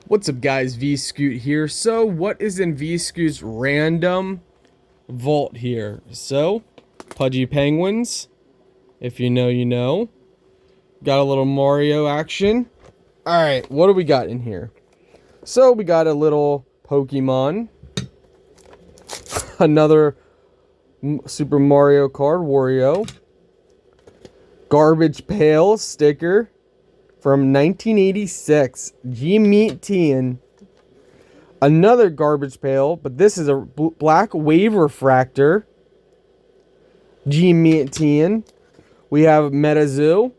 What's up, guys? Veescoot here. So what is in Veescoot's random vault here? So Pudgy Penguins, if you know, you know. Got a little Mario action. Alright, what do we got in here? So we got a little Pokemon. Another Super Mario Kart Wario. Garbage Pail sticker from 1986. G-Meat-Tien. Another Garbage Pail, but this is a black wave refractor. G-Meat-Tien. We have Metazoo.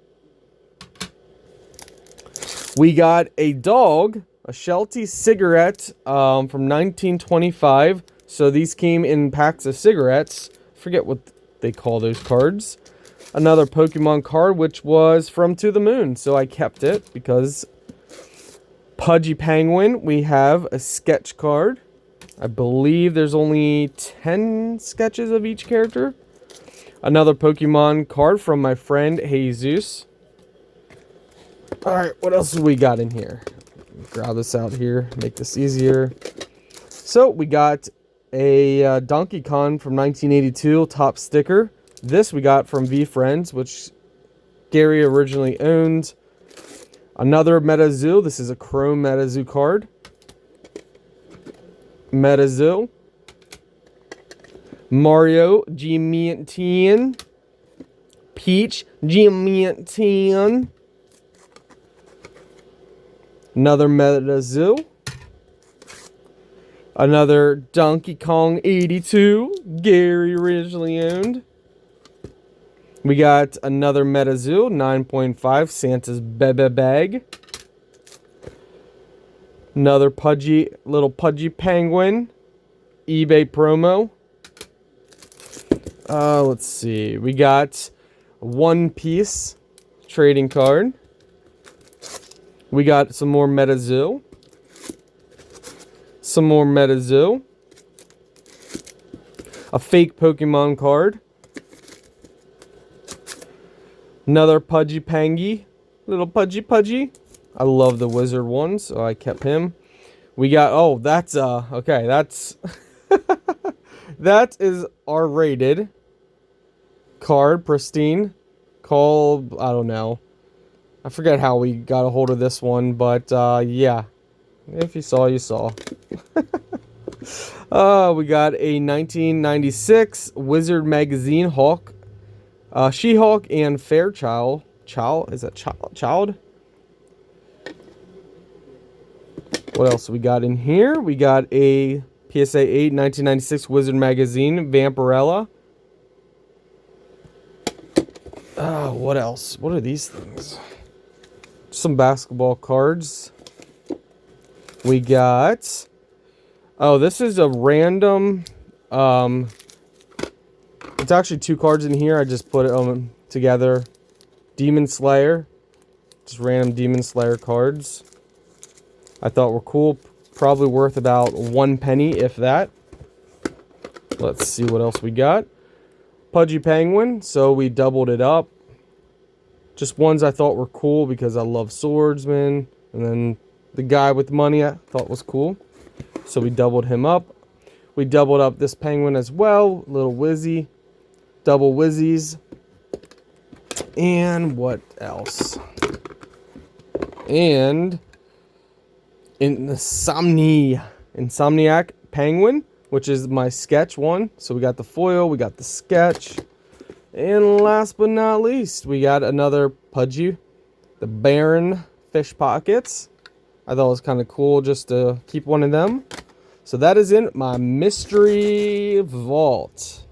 We got a dog, a Sheltie cigarette from 1925. So these came in packs of cigarettes. Forget what they call those cards. Another Pokemon card, which was from To the Moon. So I kept it because Pudgy Penguin, we have a sketch card. I believe there's only 10 sketches of each character. Another Pokemon card from my friend Jesus. Alright, what else do we got in here? Grab this out here, make this easier. So, we got a Donkey Kong from 1982 top sticker. This we got from Veefriends, which Gary originally owned. Another Metazoo. This is a Chrome Metazoo card. Metazoo. Mario, G-Meat-Tien. Peach, G-Meat-Tien. Another Metazoo. Another Donkey Kong 82. Gary originally owned. We got another Metazoo, 9.5, Santa's Bebe Bag. Another little Pudgy Penguin, eBay promo. Let's see. We got One Piece trading card. We got some more Metazoo. Some more Metazoo. A fake Pokemon card. Another Pudgy Pengy. Little Pudgy. I love the wizard one, so I kept him. We got, oh, that's, okay, that's, that is our rated card, pristine, called, I don't know. I forget how we got a hold of this one, but, yeah. If you saw, you saw. We got a 1996 Wizard Magazine Hawk. She-Hulk and Fairchild. Is that Child? What else we got in here? We got a PSA 8 1996 Wizard Magazine Vampirella. What else? What are these things? Some basketball cards. We got... Oh, this is a random... It's actually two cards in here. I just put it together. Demon Slayer. Just random Demon Slayer cards. I thought were cool. Probably worth about 1 penny, if that. Let's see what else we got. Pudgy Penguin. So we doubled it up. Just ones I thought were cool because I love swordsmen. And then the guy with money I thought was cool. So we doubled him up. We doubled up this penguin as well. Little Wizzy. Double Wizzies. And what else? And Insomniac Penguin, which is my sketch one. So we got the foil, we got the sketch. And last but not least, we got another Pudgy, the Baron Fish Pockets. I thought it was kind of cool just to keep one of them. So that is in my mystery vault.